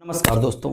नमस्कार दोस्तों,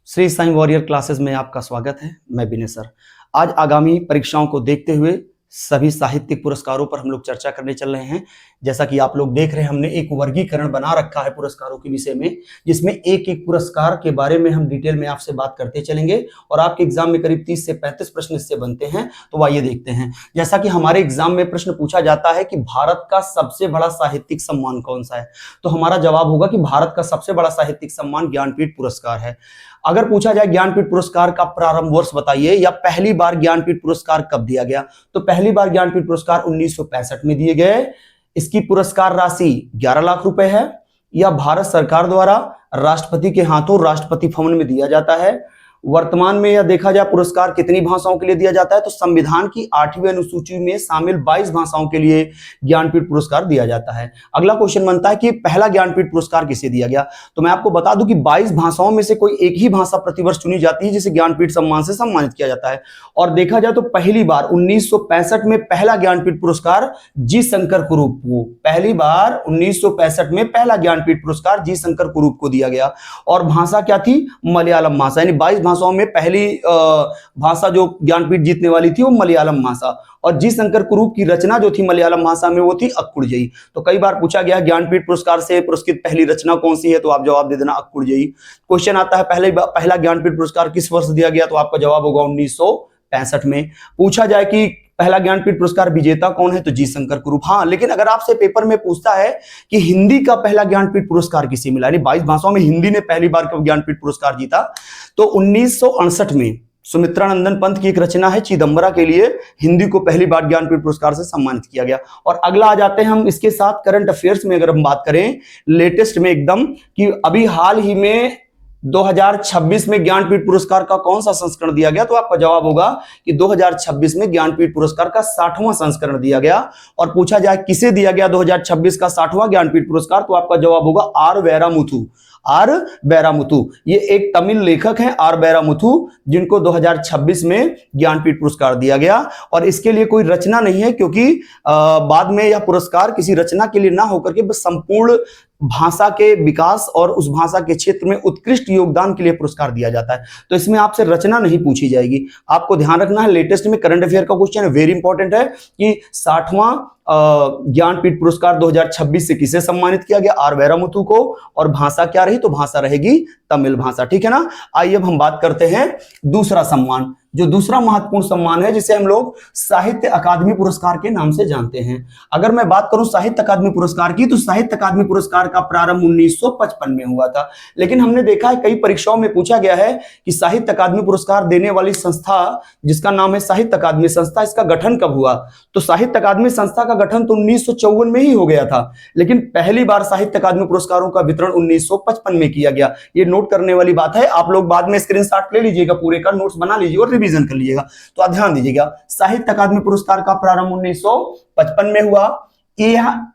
Shri Sai warrior classes में आपका स्वागत है। मैं विनय सर। आज आगामी परीक्षाओं को देखते हुए सभी साहित्यिक पुरस्कारों पर हम लोग चर्चा करने चल रहे हैं। जैसा कि आप लोग देख रहे हैं, हमने एक वर्गीकरण बना रखा है पुरस्कारों के विषय में, जिसमें एक एक पुरस्कार के बारे में हम डिटेल में आपसे बात करते चलेंगे और आपके एग्जाम में करीब 30 से 35 प्रश्न इससे बनते हैं। तो आइए देखते हैं। जैसा कि हमारे एग्जाम में प्रश्न पूछा जाता है कि भारत का सबसे बड़ा साहित्यिक सम्मान कौन सा है, तो हमारा जवाब होगा कि भारत का सबसे बड़ा साहित्यिक सम्मान ज्ञानपीठ पुरस्कार है। अगर पूछा जाए ज्ञानपीठ पुरस्कार का प्रारंभ वर्ष बताइए या पहली बार ज्ञानपीठ पुरस्कार कब दिया गया, तो पहली बार ज्ञानपीठ पुरस्कार 1965 में दिए गए। इसकी पुरस्कार राशि 11 लाख रुपए है। यह भारत सरकार द्वारा राष्ट्रपति के हाथों राष्ट्रपति भवन में दिया जाता है। वर्तमान में यह देखा जाए पुरस्कार कितनी भाषाओं के लिए दिया जाता है, तो संविधान की 8वीं अनुसूची में शामिल 22 भाषाओं के लिए ज्ञानपीठ पुरस्कार दिया जाता है। अगला क्वेश्चन बनता है कि पहला ज्ञानपीठ पुरस्कार किसे दिया गया, तो मैं आपको बता दूं कि 22 भाषाओं में से कोई एक ही भाषा प्रतिवर्ष चुनी जाती है जिसे ज्ञानपीठ सम्मान से सम्मानित किया जाता है। और देखा जाए तो पहली बार 1965 में पहला ज्ञानपीठ पुरस्कार जी शंकर कुरूप को, पहली बार 1965 में पहला ज्ञानपीठ पुरस्कार जी शंकर कुरूप को दिया गया। और भाषा क्या थी? मलयालम भाषा। यानी 22 भाषाओं में पहली भाषा जो ज्ञानपीठ जीतने वाली थी वो मलयालम भाषा। और जी शंकर कुरूप की रचना जो थी मलयालम भाषा में वो थी अक्कुड़जई। तो कई बार पूछा गया ज्ञानपीठ पुरस्कार से पुरस्कृत पहली रचना कौन सी है, तो आप जवाब दे देना अक्कुड़जई। क्वेश्चन आता है पहला ज्ञानपीठ पुरस्कार किस वर्ष दिया गया, तो आपका जवाब होगा 1965 में। पूछा जाए कि पहला ज्ञानपीठ पुरस्कार विजेता कौन है, तो जी शंकर कुरूप। हाँ, लेकिन अगर आपसे पेपर में पूछता है कि हिंदी का पहला ज्ञानपीठ पुरस्कार किसे मिला, यानी 22 भाषाओं में हिंदी ने पहली बार कब ज्ञानपीठ पुरस्कार जीता, तो 1968 में सुमित्रानंदन पंत की एक रचना है चिदंबरा के लिए हिंदी को पहली बार ज्ञानपीठ पुरस्कार से सम्मानित किया गया। और अगला आ जाते हैं हम इसके साथ करंट अफेयर्स में, अगर हम बात करें लेटेस्ट में एकदम, कि अभी हाल ही में 2026 में ज्ञानपीठ पुरस्कार का कौन सा संस्करण दिया गया, तो आपका जवाब होगा कि 2026 में ज्ञानपीठ पुरस्कार का 60वां संस्करण दिया गया। और पूछा जाए किसे दिया गया 2026 का 60वां ज्ञानपीठ पुरस्कार, तो आपका जवाब होगा आर वेरामुथु। आर वेरामुथु ये एक तमिल लेखक हैं, आर वेरामुथु, जिनको 2026 में ज्ञानपीठ पुरस्कार दिया गया। और इसके लिए कोई रचना नहीं है, क्योंकि बाद में यह पुरस्कार किसी रचना के लिए ना होकर के बस संपूर्ण भाषा के विकास और उस भाषा के क्षेत्र में उत्कृष्ट योगदान के लिए पुरस्कार दिया जाता है। तो इसमें आपसे रचना नहीं पूछी जाएगी। आपको ध्यान रखना है, लेटेस्ट में करंट अफेयर का क्वेश्चन है, वेरी इंपॉर्टेंट है, कि 60वां ज्ञानपीठ पुरस्कार 2026 से किसे सम्मानित किया गया, आर वेरामुथु को। और भाषा क्या रही, तो भाषा रहेगी तमिल भाषा। ठीक है ना। आइए अब हम बात करते हैं दूसरा सम्मान, जो दूसरा महत्वपूर्ण सम्मान है, जिसे हम लोग साहित्य अकादमी पुरस्कार के नाम से जानते हैं। अगर मैं बात करूं साहित्य अकादमी पुरस्कार की, तो साहित्य अकादमी पुरस्कार का प्रारंभ 1955 में हुआ था। लेकिन हमने देखा है कई परीक्षाओं में पूछा गया है कि साहित्य अकादमी पुरस्कार देने वाली संस्था, जिसका नाम है साहित्य अकादमी संस्था, इसका गठन कब हुआ, तो साहित्य अकादमी संस्था का गठन तो 1954 में ही हो गया था, लेकिन पहली बार साहित्य अकादमी पुरस्कारों का वितरण 1955 में किया गया। ये नोट करने वाली बात है। आप लोग बाद में स्क्रीनशॉट ले लीजिएगा, पूरे का नोट्स बना लीजिए और रिवीजन कर लीजिएगा। तो आप ध्यान दीजिएगा, साहित्य अकादमी पुरस्कार का प्रारंभ 1955 में हुआ।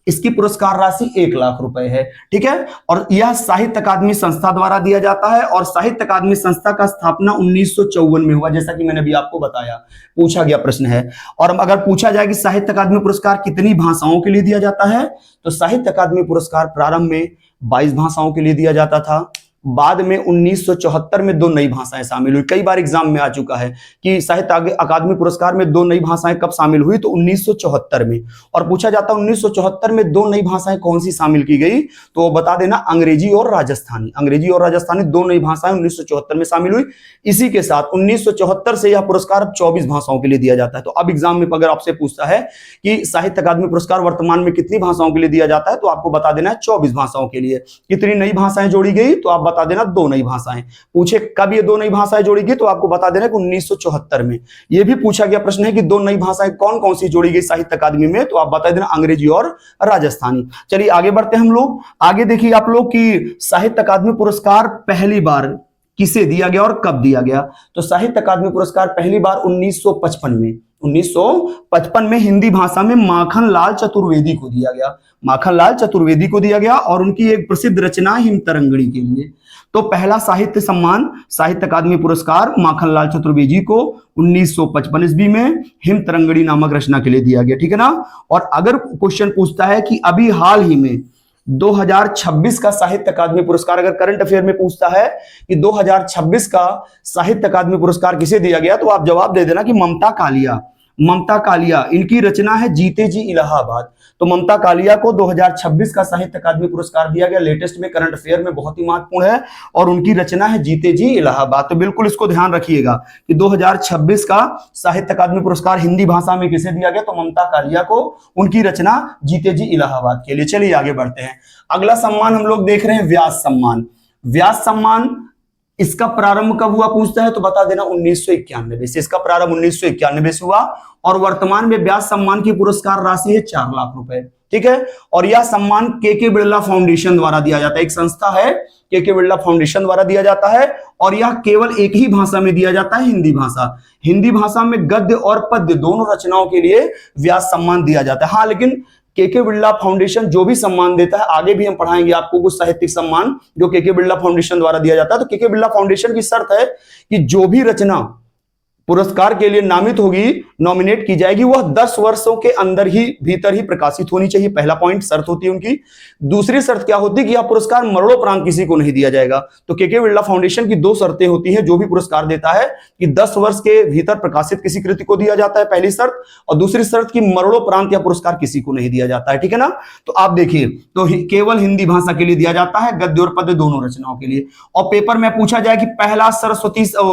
इसकी पुरस्कार राशि 1 लाख रुपए है। ठीक है। और यह साहित्य अकादमी संस्था द्वारा दिया जाता है। और साहित्य अकादमी संस्था का स्थापना 1954 में हुआ, जैसा कि मैंने अभी आपको बताया, पूछा गया प्रश्न है। और अगर पूछा जाए कि साहित्य अकादमी पुरस्कार कितनी भाषाओं के लिए दिया जाता है, तो साहित्य अकादमी पुरस्कार प्रारंभ में 22 भाषाओं के लिए दिया जाता था। बाद में 1974 में 2 नई भाषाएं शामिल हुई। कई बार एग्जाम में आ चुका है कि साहित्य अकादमी पुरस्कार में 2 नई भाषाएं कब शामिल हुई, तो 1974 में। और पूछा जाता है 1974 में 2 नई भाषाएं कौन सी शामिल की गई, तो बता देना अंग्रेजी और राजस्थानी। अंग्रेजी और राजस्थानी 2 नई भाषाएं 1974 में शामिल हुई। इसी के साथ 1974 से यह पुरस्कार अब 24 भाषाओं के लिए दिया जाता है। तो अब एग्जाम में अगर आपसे पूछता है कि साहित्य अकादमी पुरस्कार वर्तमान में कितनी भाषाओं के लिए दिया जाता है, तो आपको बता देना है 24 भाषाओं के लिए। कितनी नई भाषाएं जोड़ी गई, तो आप बता देना 2 नई भाषाएं। पूछे कब ये 2 नई भाषाएं जोड़ी गई, तो आपको बता देना कि 1974 में। ये भी पूछा गया प्रश्न है कि 2 नई भाषाएं कौन कौन सी जोड़ी गई साहित्य अकादमी में, तो आप बता देना अंग्रेजी और राजस्थानी। चलिए आगे बढ़ते हैं हम लोग। आगे देखिए आप लोग कि साहित्य अकादमी पुरस्कार पहली बार किसे दिया गया और कब दिया गया, तो साहित्य अकादमी पुरस्कार पहली बार 1955 में हिंदी भाषा में माखनलाल चतुर्वेदी को दिया गया। माखनलाल चतुर्वेदी को दिया गया और उनकी एक प्रसिद्ध रचना हिमतरंगिणी के लिए। तो पहला साहित्य सम्मान साहित्य अकादमी पुरस्कार माखनलाल चतुर्वेदी को 1955 ईस्वी में हिमतरंगिणी नामक रचना के लिए दिया गया। ठीक है ना। और अगर क्वेश्चन पूछता है कि अभी हाल ही में 2026 का साहित्य अकादमी पुरस्कार, अगर करंट अफेयर में पूछता है कि 2026 का साहित्य अकादमी पुरस्कार किसे दिया गया, तो आप जवाब दे देना कि ममता कालिया। ममता कालिया, इनकी रचना है जीते जी इलाहाबाद। तो ममता कालिया को 2026 का साहित्य अकादमी पुरस्कार दिया गया। लेटेस्ट में करंट अफेयर में बहुत ही महत्वपूर्ण है, और उनकी रचना है जीते जी इलाहाबाद। तो बिल्कुल इसको ध्यान रखिएगा कि 2026 का साहित्य अकादमी पुरस्कार हिंदी भाषा में किसे दिया गया, तो ममता कालिया को, उनकी रचना जीते जी इलाहाबाद के लिए। चलिए आगे बढ़ते हैं। अगला सम्मान हम लोग देख रहे हैं व्यास सम्मान। व्यास सम्मान, इसका प्रारंभ कब हुआ पूछता है तो बता देना 1991 से। इसका प्रारंभ 1991 से हुआ, और वर्तमान में व्यास सम्मान की पुरस्कार राशि है 4 लाख रुपए। ठीक है, और यह सम्मान के बिरला फाउंडेशन द्वारा दिया जाता है। एक संस्था है के बिरला फाउंडेशन द्वारा दिया जाता है, और यह केवल एक ही भाषा में दिया जाता है, हिंदी भाषा। हिंदी भाषा में गद्य और पद्य दोनों रचनाओं के लिए व्यास सम्मान दिया जाता है। हाँ, लेकिन के बिरला फाउंडेशन जो भी सम्मान देता है, आगे भी हम पढ़ाएंगे आपको कुछ साहित्यिक सम्मान जो के बिरला फाउंडेशन द्वारा दिया जाता है। तो के बिरला फाउंडेशन की शर्त है कि जो भी रचना पुरस्कार के लिए नामित होगी, नॉमिनेट की जाएगी, वह 10 वर्षों के अंदर ही, भीतर ही प्रकाशित होनी चाहिए। पहला पॉइंट शर्त होती है उनकी। दूसरी शर्त क्या होती है कि यह पुरस्कार मरणोपरांत किसी को नहीं दिया जाएगा। तो के बिरला फाउंडेशन की 2 शर्तें होती हैं जो भी पुरस्कार देता है, कि 10 वर्ष के भीतर प्रकाशित किसी कृति को दिया जाता है, पहली शर्त, और दूसरी शर्त कि मरणोपरांत यह पुरस्कार किसी को नहीं दिया जाता है। ठीक है ना। तो आप देखिए, तो केवल हिंदी भाषा के लिए दिया जाता है, गद्य और पद्य दोनों रचनाओं के लिए। और पेपर में पूछा जाए कि पहला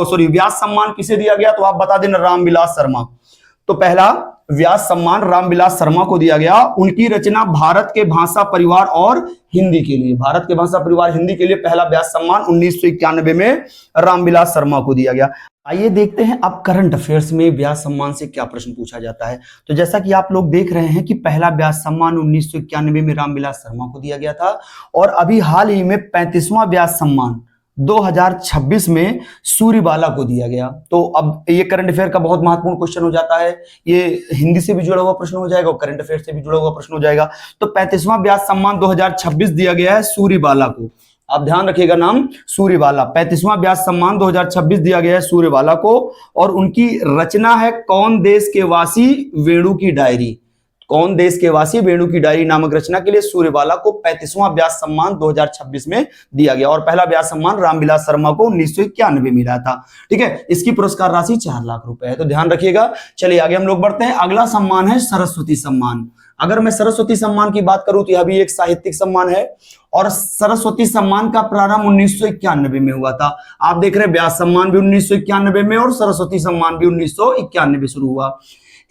व्यास सम्मान किसे दिया गया, तो आप बता देना रामविलास शर्मा। तो पहला व्यास सम्मान रामविलास शर्मा को दिया गया। उनकी रचना भारत के भाषा परिवार और हिंदी के लिए, भारत के भाषा परिवार हिंदी के लिए पहला व्यास सम्मान 1991 में रामविलास शर्मा को दिया गया। आइए देखते हैं अब करंट अफेयर्स में व्यास सम्मान से क्या प्रश्न पूछा जाता है। तो जैसा कि आप लोग देख रहे हैं कि पहला व्यास सम्मान 1991 में रामविलास शर्मा को दिया गया था, और अभी हाल ही में 35वां व्यास सम्मान 2026 में सूर्यबाला को दिया गया। तो अब ये करंट अफेयर का बहुत महत्वपूर्ण क्वेश्चन हो जाता है। ये हिंदी से भी जुड़ा हुआ प्रश्न हो जाएगा और करंट अफेयर से भी जुड़ा हुआ प्रश्न हो जाएगा। तो 35वां व्यास सम्मान 2026 दिया गया है सूर्यबाला को। आप ध्यान रखिएगा नाम, सूर्यबाला। 35वां व्यास सम्मान 2026 दिया गया है सूर्यबाला को, और उनकी रचना है कौन देश के वासी वेणु की डायरी। कौन देश के वासी वेणु की डायरी नामक रचना के लिए सूर्यबाला को 35वां व्यास सम्मान 2026 में दिया गया, और पहला व्यास सम्मान रामविलास शर्मा को 1991 में मिला था। ठीक है, इसकी पुरस्कार राशि 4 लाख रुपए है। तो ध्यान रखिएगा। चलिए आगे हम लोग बढ़ते हैं। अगला सम्मान है सरस्वती सम्मान। अगर मैं सरस्वती सम्मान की बात करूं तो यह भी एक साहित्यिक सम्मान है, और सरस्वती सम्मान का प्रारंभ 1991 में हुआ था। आप देख रहे हैं व्यास सम्मान भी 1991 में और सरस्वती सम्मान भी 1991 में शुरू हुआ।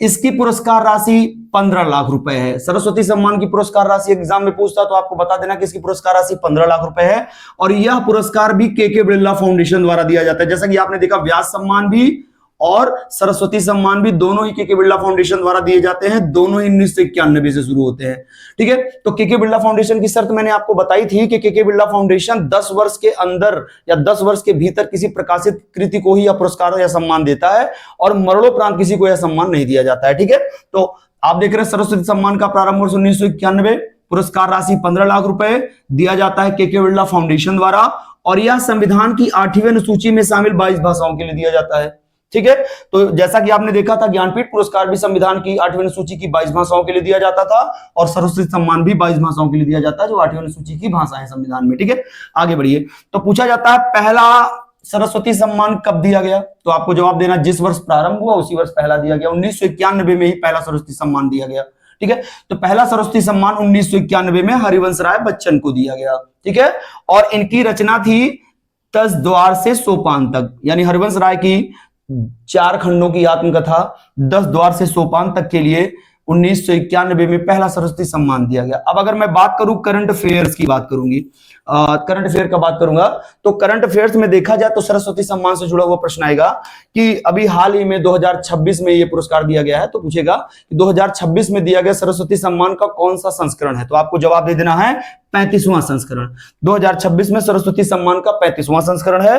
इसकी पुरस्कार राशि 15 लाख रुपए है। सरस्वती सम्मान की पुरस्कार राशि एग्जाम में पूछता तो आपको बता देना कि इसकी पुरस्कार राशि 15 लाख रुपए है, और यह पुरस्कार भी के बिरला फाउंडेशन द्वारा दिया जाता है। जैसा कि आपने देखा, व्यास सम्मान भी और सरस्वती सम्मान भी दोनों ही के बिरला फाउंडेशन द्वारा दिए जाते हैं। दोनों ही 1991 से शुरू होते हैं। ठीक है, तो के बिरला फाउंडेशन की शर्त मैंने आपको बताई थी कि के बिरला फाउंडेशन 10 वर्ष के अंदर या 10 वर्ष के भीतर किसी प्रकाशित कृति को ही यह पुरस्कार या सम्मान देता है, और मरणोपरांत किसी को यह सम्मान नहीं दिया जाता है। ठीक है, तो आप देख रहे हैं सरस्वती सम्मान का प्रारंभ वर्ष 1991, पुरस्कार राशि 15 लाख रुपए दिया जाता है के बिरला फाउंडेशन द्वारा, और यह संविधान की 8वीं अनुसूची में शामिल 22 भाषाओं के लिए दिया जाता है। ठीक है, तो जैसा कि आपने देखा था, ज्ञानपीठ पुरस्कार भी संविधान की 8वीं अनुसूची की 22 भाषाओं के लिए दिया जाता था, और सरस्वती सम्मान भी 22 भाषाओं के लिए दिया जाता है, जो 8वीं अनुसूची की भाषा है संविधान में। ठीक है, आगे बढ़िए। तो पूछा जाता है पहला सरस्वती सम्मान कब दिया गया, तो आपको जवाब देना जिस वर्ष प्रारंभ हुआ उसी वर्ष पहला दिया गया। 1991 में ही पहला सरस्वती सम्मान दिया गया। ठीक है, तो पहला सरस्वती सम्मान 1991 में हरिवंश राय बच्चन को दिया गया। ठीक है, और इनकी रचना थी 10 द्वार से सोपान तक, यानी हरिवंश राय की 4 खंडों की आत्मकथा 10 द्वार से सोपान तक के लिए 1991 में पहला सरस्वती सम्मान दिया गया। अब अगर मैं बात करूं करंट अफेयर्स की बात करूंगी, करंट अफेयर का बात करूंगा, तो करंट अफेयर्स में देखा जाए तो सरस्वती सम्मान से जुड़ा हुआ प्रश्न आएगा कि अभी हाल ही में 2026 में ये पुरस्कार दिया गया है। तो पूछेगा कि 2026 में दिया गया सरस्वती सम्मान का कौन सा संस्करण है, तो आपको जवाब दे देना है 35वां संस्करण। 2026 में सरस्वती सम्मान का 35वां संस्करण है।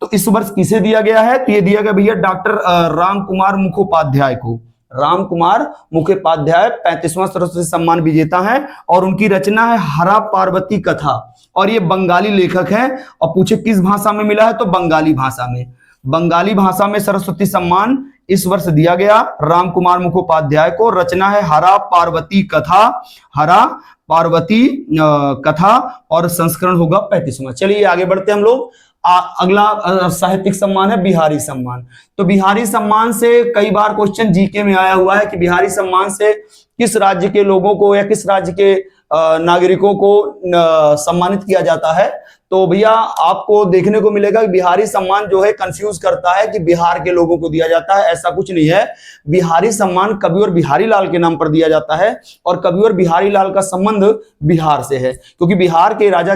तो इस वर्ष किसे दिया गया है, तो ये दिया गया भैया डॉक्टर राम कुमार मुखोपाध्याय को। राम कुमार मुखोपाध्याय 35वां सरस्वती सम्मान विजेता हैं, और उनकी रचना है हरा पार्वती कथा, और ये बंगाली लेखक हैं। और पूछे किस भाषा में मिला है, तो बंगाली भाषा में। बंगाली भाषा में सरस्वती सम्मान इस वर्ष दिया गया राम कुमार मुखोपाध्याय को। रचना है हरा पार्वती कथा, हरा पार्वती कथा, और संस्करण होगा 35वां। चलिए आगे बढ़ते हम लोग। अगला साहित्यिक सम्मान है बिहारी सम्मान। तो बिहारी सम्मान से कई बार क्वेश्चन जीके में आया हुआ है कि बिहारी सम्मान से किस राज्य के लोगों को या किस राज्य के नागरिकों को सम्मानित किया जाता है। तो भैया आपको देखने को मिलेगा कि बिहारी सम्मान जो है कंफ्यूज करता है कि बिहार के लोगों को दिया जाता है, ऐसा कुछ नहीं है। बिहारी सम्मान कविवर बिहारी लाल के नाम पर दिया जाता है, और कविवर बिहारी लाल का संबंध बिहार से है, क्योंकि बिहार के राजा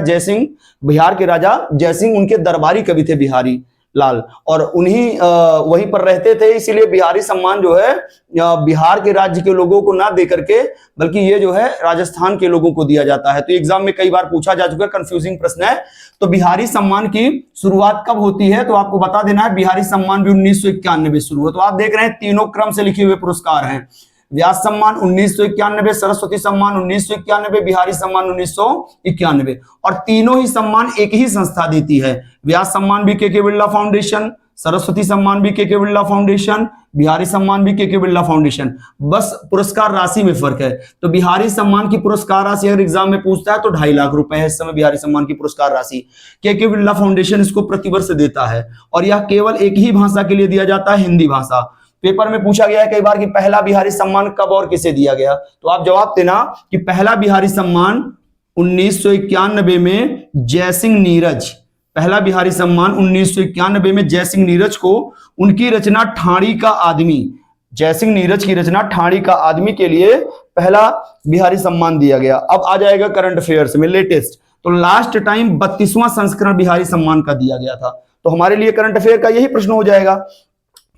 जयसिंह उनके दरबारी कवि थे बिहारी लाल, और उन्हीं वहीं पर रहते थे। इसीलिए बिहारी सम्मान जो है बिहार के राज्य के लोगों को ना दे करके, बल्कि ये जो है राजस्थान के लोगों को दिया जाता है। तो एग्जाम में कई बार पूछा जा चुका है, कंफ्यूजिंग प्रश्न है। तो बिहारी सम्मान की शुरुआत कब होती है, तो आपको बता देना है। बिहारी सम्मान भी 1991 शुरू हुआ। तो आप देख रहे हैं तीनों क्रम से लिखे हुए पुरस्कार हैं। व्यास सम्मान 1991, सरस्वती सम्मान 1991, बिहारी सम्मान 1991, और तीनों ही सम्मान एक ही संस्था देती है। व्यास सम्मान भी के बिरला फाउंडेशन, सरस्वती सम्मान भी के बिरला फाउंडेशन, बिहारी सम्मान भी के बिरला फाउंडेशन। बस पुरस्कार राशि में फर्क है। तो बिहारी सम्मान की पुरस्कार राशि अगर एग्जाम में पूछता है तो 2.5 लाख रुपए है इस समय बिहारी सम्मान की पुरस्कार राशि। के बिरला फाउंडेशन इसको प्रतिवर्ष देता है, और यह केवल एक ही भाषा के लिए दिया जाता है, हिंदी भाषा। पेपर में पूछा गया है कई बार कि पहला बिहारी सम्मान कब और किसे दिया गया, तो आप जवाब देना कि पहला बिहारी सम्मान 1991 में जयसिंह नीरज, पहला बिहारी सम्मान 1991 में जयसिंह नीरज को उनकी रचना ठाणी का आदमी, जयसिंह नीरज की रचना ठाणी का आदमी के लिए पहला बिहारी सम्मान दिया गया। अब आ जाएगा करंट अफेयर्स में लेटेस्ट। तो लास्ट टाइम 32वां संस्करण बिहारी सम्मान का दिया गया था। तो हमारे लिए करंट अफेयर का यही प्रश्न हो जाएगा,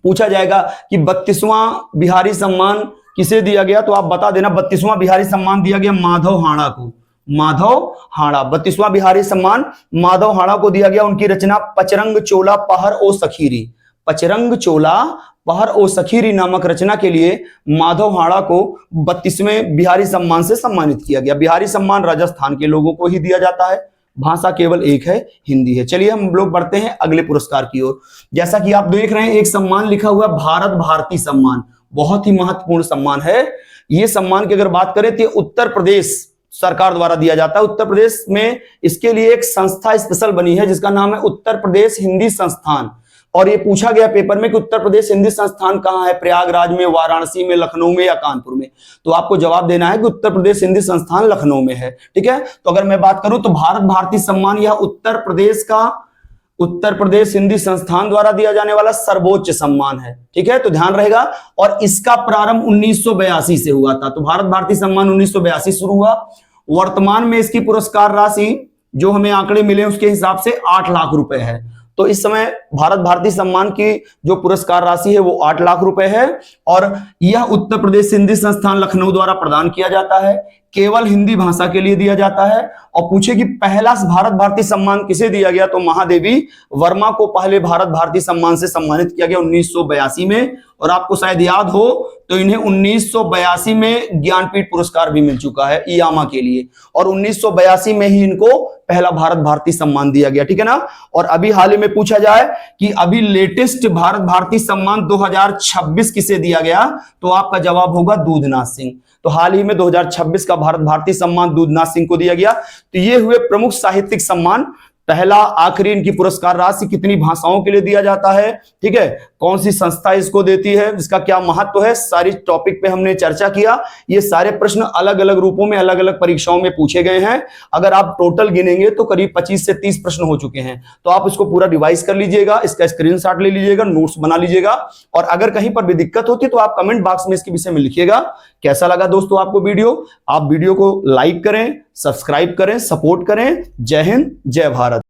पूछा जाएगा कि 32वां बिहारी सम्मान किसे दिया गया, तो आप बता देना 32वां बिहारी सम्मान दिया गया माधव हाड़ा को। माधव हाड़ा 32वां बिहारी सम्मान माधव हाड़ा को दिया गया। उनकी रचना पचरंग चोला पहर ओ सखीरी, पचरंग चोला पहर ओ सखीरी नामक रचना के लिए माधव हाड़ा को 32वें बिहारी सम्मान से सम्मानित किया गया। बिहारी सम्मान राजस्थान के लोगों को ही दिया जाता है, भाषा केवल एक है, हिंदी है। चलिए हम लोग बढ़ते हैं अगले पुरस्कार की ओर। जैसा कि आप देख रहे हैं एक सम्मान लिखा हुआ है भारत भारती सम्मान, बहुत ही महत्वपूर्ण सम्मान है। ये सम्मान की अगर बात करें तो उत्तर प्रदेश सरकार द्वारा दिया जाता है। उत्तर प्रदेश में इसके लिए एक संस्था स्पेशल बनी है जिसका नाम है उत्तर प्रदेश हिंदी संस्थान। और ये पूछा गया पेपर में कि उत्तर प्रदेश हिंदी संस्थान कहाँ है, प्रयागराज में, वाराणसी में, लखनऊ में या कानपुर में। तो आपको जवाब देना है कि उत्तर प्रदेश हिंदी संस्थान लखनऊ में है। ठीक है, तो अगर मैं बात करूं तो भारत भारती सम्मान यह उत्तर प्रदेश हिंदी संस्थान द्वारा दिया जाने वाला सर्वोच्च सम्मान है। ठीक है, तो ध्यान रहेगा। और इसका प्रारंभ 1982 से हुआ था। तो भारत भारती सम्मान 1982 शुरू हुआ। वर्तमान में इसकी पुरस्कार राशि जो हमें आंकड़े मिले उसके हिसाब से 8 लाख रुपए है। तो इस समय भारत भारती सम्मान की जो पुरस्कार राशि है वो 8 लाख रुपए है, और यह उत्तर प्रदेश हिंदी संस्थान लखनऊ द्वारा प्रदान किया जाता है, केवल हिंदी भाषा के लिए दिया जाता है। और पूछे कि पहला भारत भारती सम्मान किसे दिया गया, तो महादेवी वर्मा को पहले भारत भारती सम्मान से सम्मानित किया गया 1982 में। और आपको शायद याद हो तो इन्हें 1982 में ज्ञानपीठ पुरस्कार भी मिल चुका है इयामा के लिए, और 1982 में ही इनको पहला भारत भारती सम्मान दिया गया। ठीक है ना। और अभी हाल ही में पूछा जाए कि अभी लेटेस्ट भारत भारती सम्मान 2026 किसे दिया गया, तो आपका जवाब होगा दूधनाथ सिंह। तो हाल ही में 2026 का भारत भारती सम्मान दूधनाथ सिंह को दिया गया। तो ये हुए प्रमुख साहित्यिक सम्मान। पहला आखिरी इनकी पुरस्कार राशि कितनी भाषाओं के लिए दिया जाता है, ठीक है, कौन सी संस्था इसको देती है, इसका क्या महत्व है, सारी टॉपिक पे हमने चर्चा किया। ये सारे प्रश्न अलग अलग रूपों में अलग अलग परीक्षाओं में पूछे गए हैं। अगर आप टोटल गिनेंगे तो करीब 25 से 30 प्रश्न हो चुके हैं। तो आप इसको पूरा रिवाइज कर लीजिएगा, इसका स्क्रीनशॉट ले लीजिएगा, नोट्स बना लीजिएगा। और अगर कहीं पर भी दिक्कत होती तो आप कमेंट बॉक्स में इसके विषय में लिखिएगा। कैसा लगा दोस्तों आपको वीडियो? आप वीडियो को लाइक करें, सब्सक्राइब करें, सपोर्ट करें। जय हिंद, जय भारत।